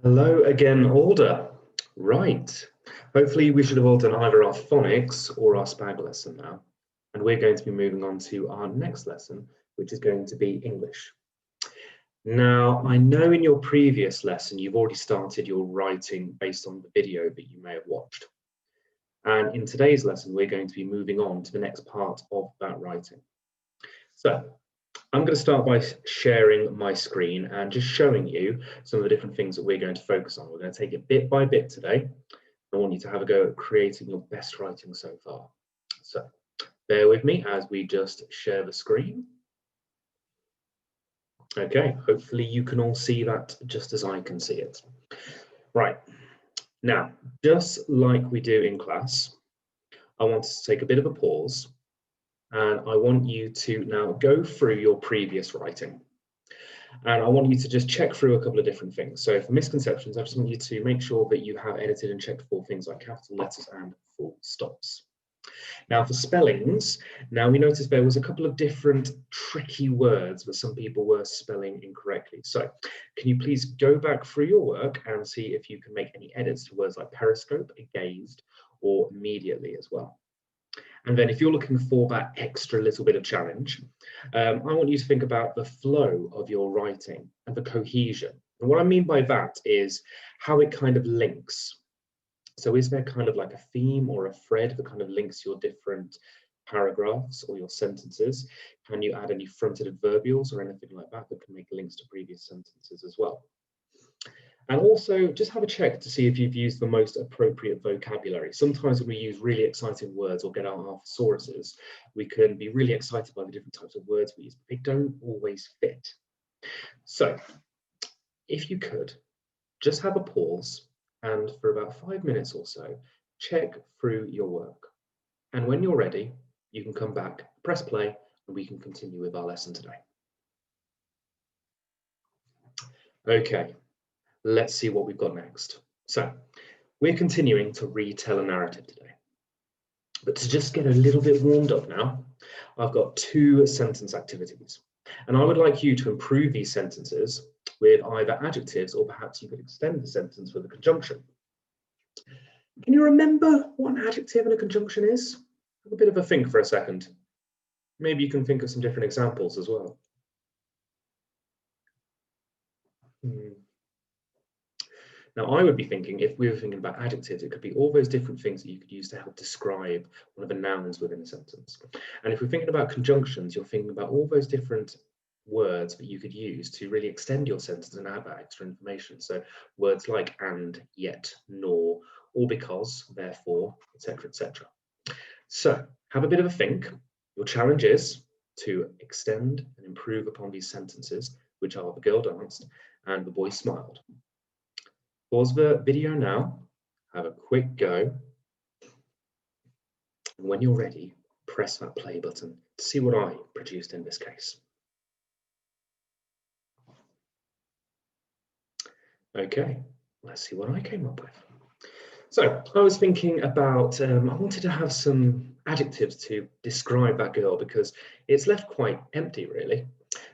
Hello again, Alder. Right. Hopefully we should have all done either our phonics or our SPAG lesson now. And we're going to be moving on to our next lesson, which is going to be English. Now, I know in your previous lesson, you've already started your writing based on the video that you may have watched. And in today's lesson, we're going to be moving on to the next part of that writing. So I'm going to start by sharing my screen and just showing you some of the different things that we're going to focus on. We're going to take it bit by bit today. I want you to have a go at creating your best writing so far. So bear with me as we just share the screen. Okay, hopefully you can all see that just as I can see it. Right, now, just like we do in class, I want to take a bit of a pause. And I want you to now go through your previous writing. And I want you to just check through a couple of different things. So for misconceptions, I just want you to make sure that you have edited and checked for things like capital letters and full stops. Now for spellings, now we noticed there was a couple of different tricky words that some people were spelling incorrectly. So can you please go back through your work and see if you can make any edits to words like periscope, gazed, or immediately as well. And then if you're looking for that extra little bit of challenge, I want you to think about the flow of your writing and the cohesion. And what I mean by that is how it kind of links. So is there kind of like a theme or a thread that kind of links your different paragraphs or your sentences? Can you add any fronted adverbials or anything like that that can make links to previous sentences as well? And also just have a check to see if you've used the most appropriate vocabulary. Sometimes when we use really exciting words or get out our thesauruses, we can be really excited by the different types of words we use, but they don't always fit. So if you could, just have a pause and for about 5 minutes or so, check through your work. And when you're ready, you can come back, press play, and we can continue with our lesson today. Okay. Let's see what we've got next. So we're continuing to retell a narrative today. But to just get a little bit warmed up now, I've got 2 sentence activities. And I would like you to improve these sentences with either adjectives or perhaps you could extend the sentence with a conjunction. Can you remember what an adjective and a conjunction is? Have a bit of a think for a second. Maybe you can think of some different examples as well. Now, I would be thinking, if we were thinking about adjectives, it could be all those different things that you could use to help describe one of the nouns within a sentence. And if we're thinking about conjunctions, you're thinking about all those different words that you could use to really extend your sentence and add that extra information. So words like and, yet, nor, or because, therefore, etc., etc. So have a bit of a think. Your challenge is to extend and improve upon these sentences, which are the girl danced and the boy smiled. Pause the video now, have a quick go, and when you're ready, press that play button to see what I produced in this case. Okay, let's see what I came up with. So I was thinking about, I wanted to have some adjectives to describe that girl because it's left quite empty really.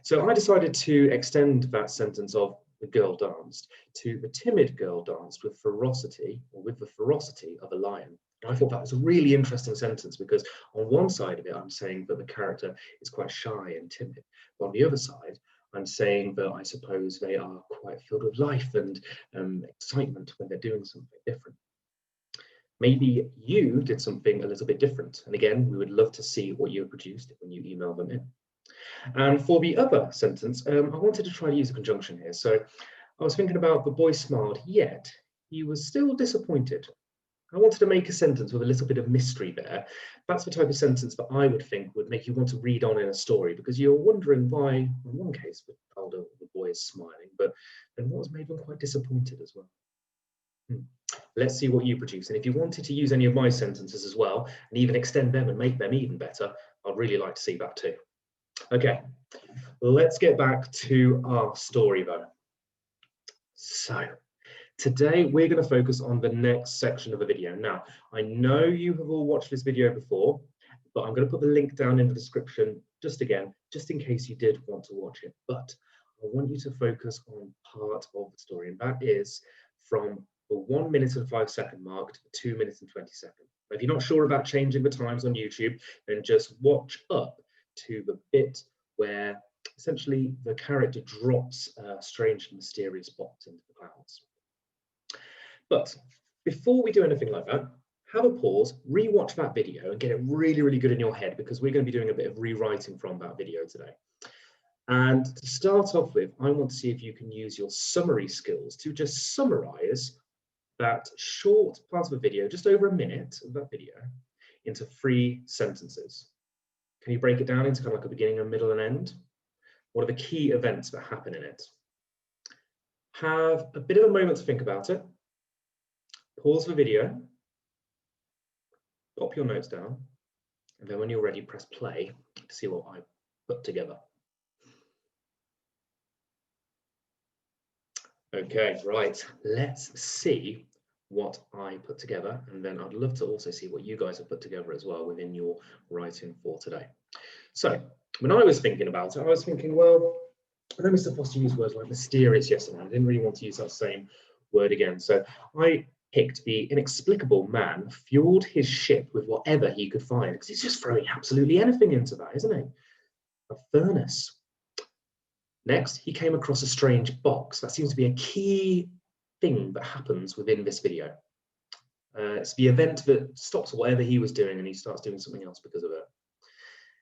So I decided to extend that sentence of the girl danced to the timid girl danced with ferocity, or with the ferocity of a lion. And I thought that was a really interesting sentence because on one side of it, I'm saying that the character is quite shy and timid. But on the other side, I'm saying that I suppose they are quite filled with life and excitement when they're doing something different. Maybe you did something a little bit different. And again, we would love to see what you produced when you email them in. And for the other sentence, I wanted to try to use a conjunction here. So I was thinking about the boy smiled, yet he was still disappointed. I wanted to make a sentence with a little bit of mystery there. That's the type of sentence that I would think would make you want to read on in a story because you're wondering why, in one case, the boy is smiling, but then what has made them quite disappointed as well. Let's see what you produce. And if you wanted to use any of my sentences as well, and even extend them and make them even better, I'd really like to see that too. Okay, let's get back to our story though. So today we're going to focus on the next section of the video. Now, I know you have all watched this video before, but I'm going to put the link down in the description just again, just in case you did want to watch it. But I want you to focus on part of the story, and that is from the 1 minute and 5 second mark to the 2 minutes and 20 seconds. Now, if you're not sure about changing the times on YouTube, then just watch up to the bit where essentially the character drops a strange and mysterious box into the clouds. But before we do anything like that, have a pause, rewatch that video and get it really, really good in your head, because we're going to be doing a bit of rewriting from that video today. And to start off with, I want to see if you can use your summary skills to just summarize that short part of the video, just over a minute of that video, into 3 sentences. Can you break it down into kind of like a beginning, a middle, and end? What are the key events that happen in it? Have a bit of a moment to think about it. Pause the video, pop your notes down, and then when you're ready, press play to see what I put together. Okay, right, let's see what I put together, and then I'd love to also see what you guys have put together as well within your writing for today. So when I was thinking about it, I was thinking, well, I know Mr. Foster used words like mysterious yesterday. I didn't really want to use that same word again. So I picked the inexplicable man fueled his ship with whatever he could find, because he's just throwing absolutely anything into that, isn't he? A furnace. Next, he came across a strange box. That seems to be a key thing that happens within this video. It's the event that stops whatever he was doing and he starts doing something else because of it.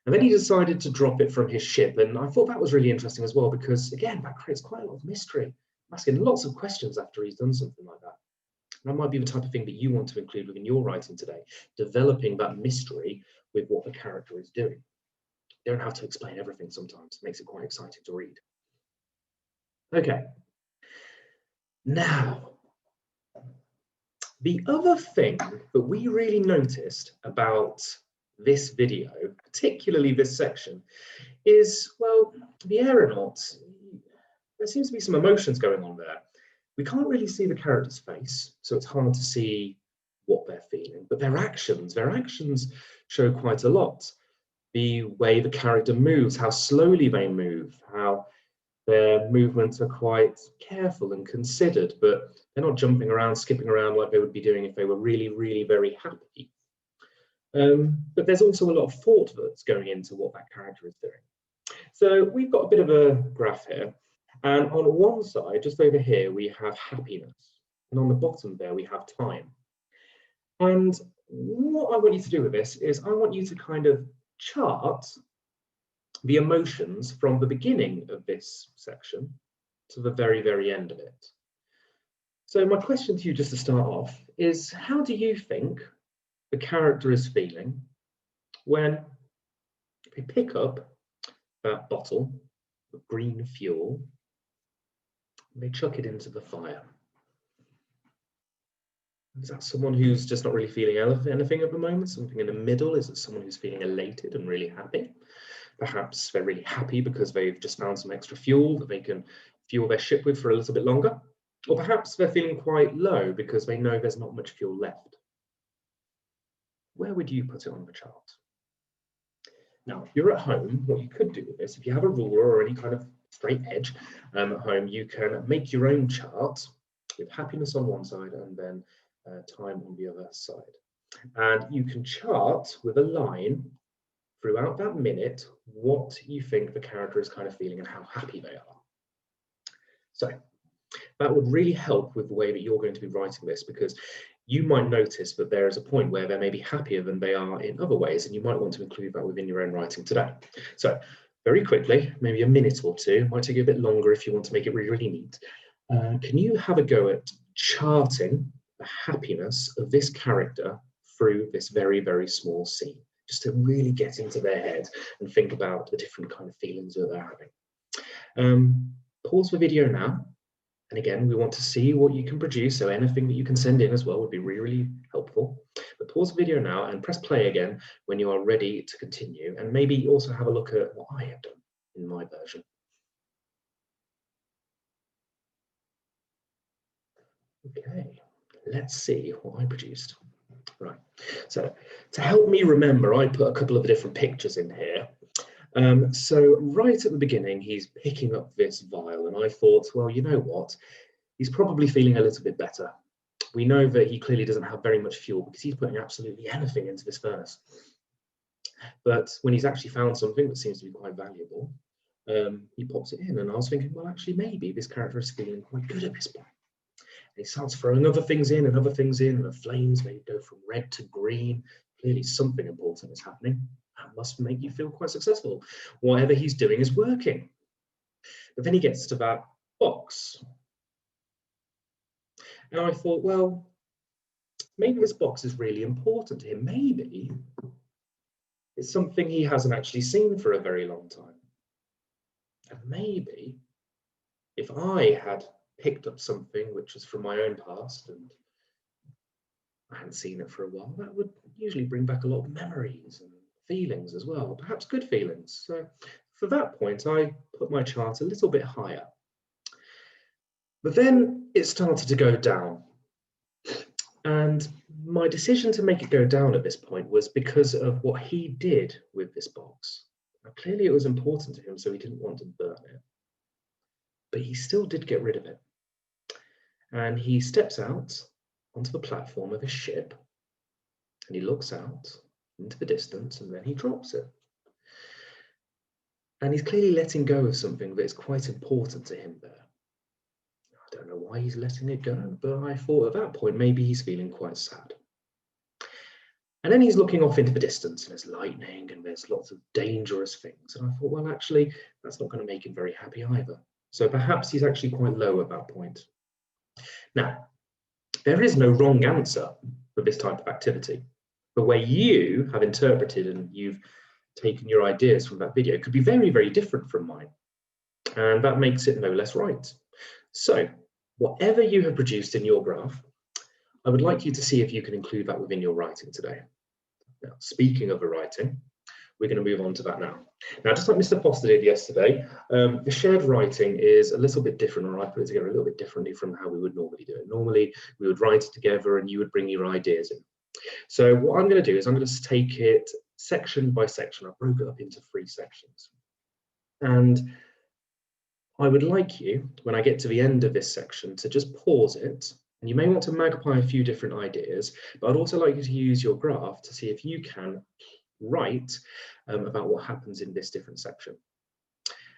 And then he decided to drop it from his ship. And I thought that was really interesting as well, because again, that creates quite a lot of mystery. I'm asking lots of questions after he's done something like that. And that might be the type of thing that you want to include within your writing today, developing that mystery with what the character is doing. You don't have to explain everything sometimes. It makes it quite exciting to read. Okay. Now, the other thing that we really noticed about this video, particularly this section, is, well, the aeronauts, there seems to be some emotions going on there. We can't really see the character's face, so it's hard to see what they're feeling, but their actions show quite a lot. The way the character moves, how slowly they move, how their movements are quite careful and considered, but they're not jumping around, skipping around like they would be doing if they were really, really very happy. But there's also a lot of thought that's going into what that character is doing. So we've got a bit of a graph here, and on one side, just over here, we have happiness, and on the bottom there, we have time. And what I want you to do with this is I want you to kind of chart the emotions from the beginning of this section to the very, very end of it. So my question to you, just to start off, is how do you think the character is feeling when they pick up that bottle of green fuel and they chuck it into the fire? Is that someone who's just not really feeling anything at the moment? Something in the middle? Is it someone who's feeling elated and really happy? Perhaps they're really happy because they've just found some extra fuel that they can fuel their ship with for a little bit longer. Or perhaps they're feeling quite low because they know there's not much fuel left. Where would you put it on the chart? Now, if you're at home, what you could do with this, if you have a ruler or any kind of straight edge at home, you can make your own chart with happiness on one side and then time on the other side. And you can chart with a line throughout that minute what you think the character is kind of feeling and how happy they are. So that would really help with the way that you're going to be writing this, because you might notice that there is a point where they may be happier than they are in other ways, and you might want to include that within your own writing today. So very quickly, maybe a minute or two, might take you a bit longer if you want to make it really, really neat. Can you have a go at charting the happiness of this character through this very, very small scene, just to really get into their head and think about the different kind of feelings that they're having. Pause the video now. And again, we want to see what you can produce, so anything that you can send in as well would be really, really helpful. But pause the video now and press play again when you are ready to continue, and maybe also have a look at what I have done in my version. Okay, let's see what I produced. Right, so to help me remember, I put a couple of different pictures in here. So right at the beginning, he's picking up this vial, and I thought, well, you know what? He's probably feeling a little bit better. We know that he clearly doesn't have very much fuel because he's putting absolutely anything into this furnace. But when he's actually found something that seems to be quite valuable, he pops it in. And I was thinking, well, actually, maybe this character is feeling quite good at this point. And he starts throwing other things in and other things in, and the flames maybe go from red to green. Clearly, something important is happening. That must make you feel quite successful. Whatever he's doing is working. But then he gets to that box. And I thought, well, maybe this box is really important to him. Maybe it's something he hasn't actually seen for a very long time. And maybe if I had picked up something which was from my own past and I hadn't seen it for a while, that would usually bring back a lot of memories and feelings as well, perhaps good feelings. So for that point, I put my chart a little bit higher. But then it started to go down. And my decision to make it go down at this point was because of what he did with this box. Now, clearly it was important to him, so he didn't want to burn it. But he still did get rid of it. And he steps out onto the platform of his ship, and he looks out into the distance, and then he drops it. And he's clearly letting go of something that is quite important to him there. I don't know why he's letting it go, but I thought at that point maybe he's feeling quite sad. And then he's looking off into the distance, and there's lightning and there's lots of dangerous things. And I thought, well, actually, that's not going to make him very happy either. So perhaps he's actually quite low at that point. Now, there is no wrong answer for this type of activity. The way you have interpreted and you've taken your ideas from that video could be very, very different from mine. And that makes it no less right. So whatever you have produced in your graph, I would like you to see if you can include that within your writing today. Now, speaking of the writing, we're going to move on to that now. Now, just like Mr. Foster did yesterday, the shared writing is a little bit different, or I put it together a little bit differently from how we would normally do it. Normally, we would write it together and you would bring your ideas in. So what I'm going to do is I'm going to take it section by section. I broke it up into 3 sections. And I would like you, when I get to the end of this section, to just pause it. And you may want to magpie a few different ideas, but I'd also like you to use your graph to see if you can write about what happens in this different section.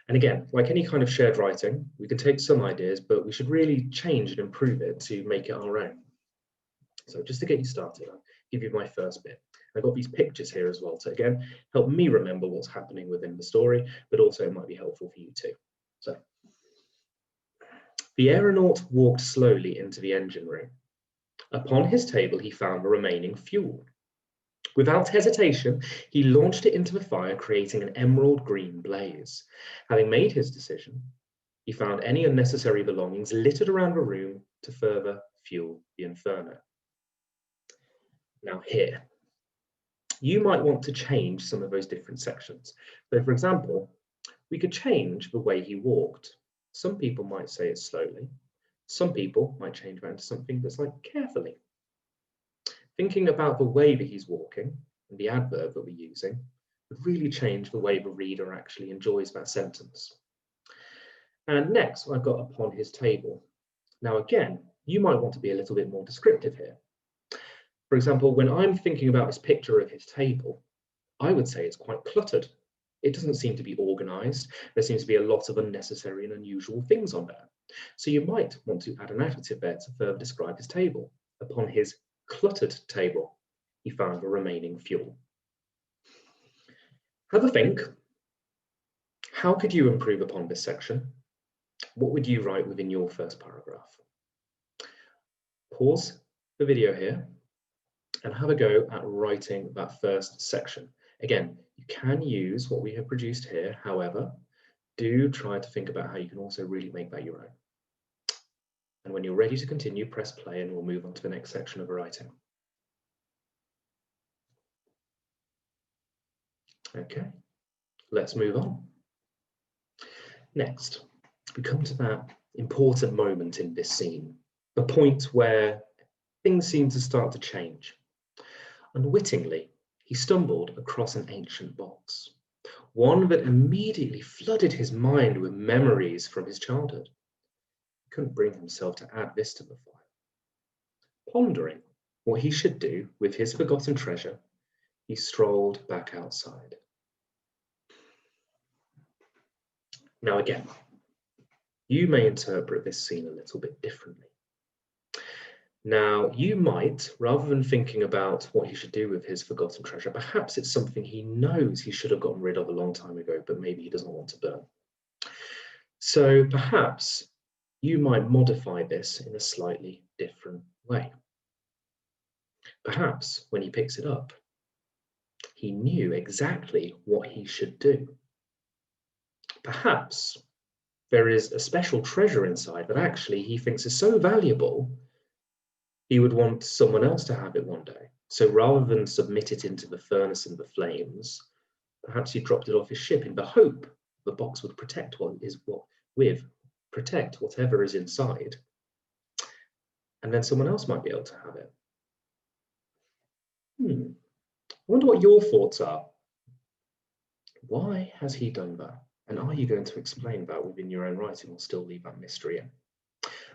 And again, like any kind of shared writing, we can take some ideas, but we should really change and improve it to make it our own. So just to get you started, I'll give you my first bit. I've got these pictures here as well to, again, help me remember what's happening within the story, but also it might be helpful for you too. So, the aeronaut walked slowly into the engine room. Upon his table, he found the remaining fuel. Without hesitation, he launched it into the fire, creating an emerald green blaze. Having made his decision, he found any unnecessary belongings littered around the room to further fuel the inferno. Now here, you might want to change some of those different sections. So for example, we could change the way he walked. Some people might say it slowly. Some people might change that into something that's like carefully. Thinking about the way that he's walking and the adverb that we're using would really change the way the reader actually enjoys that sentence. And next, I've got upon his table. Now again, you might want to be a little bit more descriptive here. For example, when I'm thinking about this picture of his table, I would say it's quite cluttered. It doesn't seem to be organized. There seems to be a lot of unnecessary and unusual things on there. So you might want to add an adjective there to further describe his table. Upon his cluttered table, he found the remaining fuel. Have a think. How could you improve upon this section? What would you write within your first paragraph? Pause the video here and have a go at writing that first section. Again, you can use what we have produced here. However, do try to think about how you can also really make that your own. And when you're ready to continue, press play and we'll move on to the next section of writing. Okay, let's move on. Next, we come to that important moment in this scene, the point where things seem to start to change. Unwittingly, he stumbled across an ancient box. one that immediately flooded his mind with memories from his childhood. He couldn't bring himself to add this to the file. Pondering what he should do with his forgotten treasure, he strolled back outside. Now again, you may interpret this scene a little bit differently. Now, you might, rather than thinking about what he should do with his forgotten treasure, perhaps it's something he knows he should have gotten rid of a long time ago, but maybe he doesn't want to burn. So perhaps you might modify this in a slightly different way. Perhaps when he picks it up, he knew exactly what he should do. Perhaps there is a special treasure inside that actually he thinks is so valuable, he would want someone else to have it one day. So rather than submit it into the furnace and the flames, perhaps he dropped it off his ship in the hope the box would protect whatever is inside. And then someone else might be able to have it. I wonder what your thoughts are. Why has he done that? And are you going to explain that within your own writing or still leave that mystery in?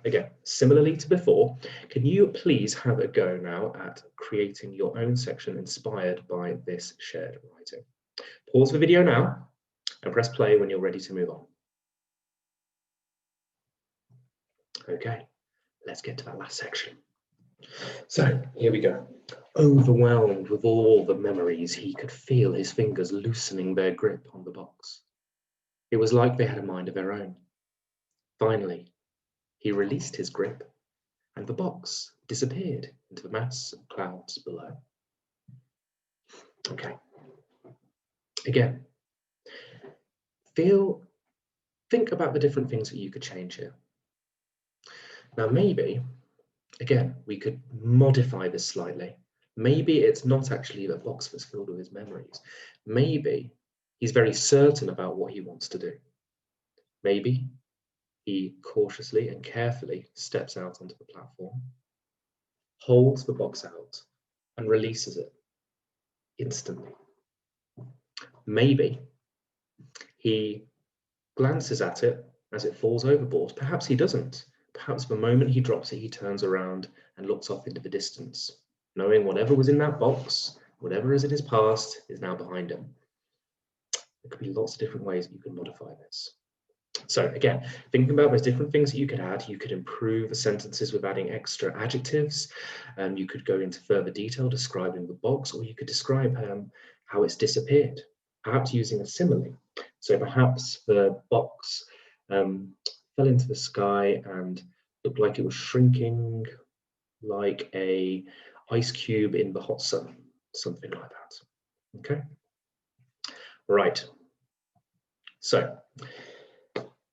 Again, similarly to before, can you please have a go now at creating your own section inspired by this shared writing? Pause the video now and press play when you're ready to move on. Okay, let's get to that last section. So here we go. Overwhelmed with all the memories, he could feel his fingers loosening their grip on the box. It was like they had a mind of their own. Finally, he released his grip, and the box disappeared into the mass of clouds below. Okay. Again, think about the different things that you could change here. Now, maybe, again, we could modify this slightly. Maybe it's not actually the box that's filled with his memories. Maybe he's very certain about what he wants to do. Maybe he cautiously and carefully steps out onto the platform, holds the box out, and releases it instantly. Maybe he glances at it as it falls overboard. Perhaps he doesn't. Perhaps the moment he drops it, he turns around and looks off into the distance, knowing whatever was in that box, whatever is in his past, is now behind him. There could be lots of different ways that you can modify this. So again, thinking about those different things that you could add, you could improve the sentences with adding extra adjectives. You could go into further detail describing the box, or you could describe how it's disappeared, perhaps using a simile. So perhaps the box fell into the sky and looked like it was shrinking like a ice cube in the hot sun, something like that. Okay, right. So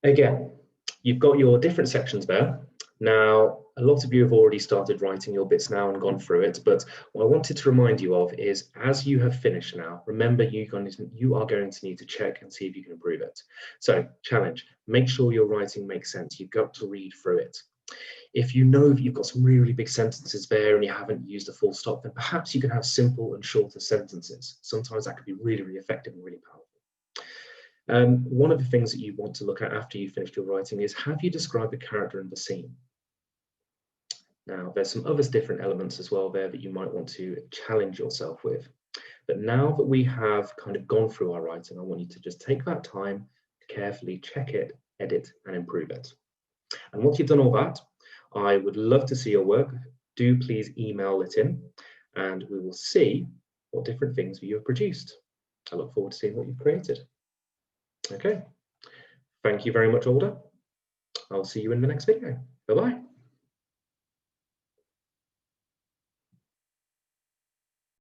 again, you've got your different sections there. Now, a lot of you have already started writing your bits now and gone through it, but what I wanted to remind you of is, as you have finished now, remember you are going to need to check and see if you can improve it. So, challenge, make sure your writing makes sense. You've got to read through it. If you know that you've got some really big sentences there and you haven't used a full stop, then perhaps you can have simple and shorter sentences. Sometimes that can be really, really effective and really powerful. One of the things that you want to look at after you've finished your writing is, have you described the character and the scene? Now, there's some other different elements as well there that you might want to challenge yourself with. But now that we have kind of gone through our writing, I want you to just take that time to carefully check it, edit, and improve it. And once you've done all that, I would love to see your work. Do please email it in, and we will see what different things you have produced. I look forward to seeing what you've created. Okay, thank you very much, Alder. I'll see you in the next video. Bye-bye.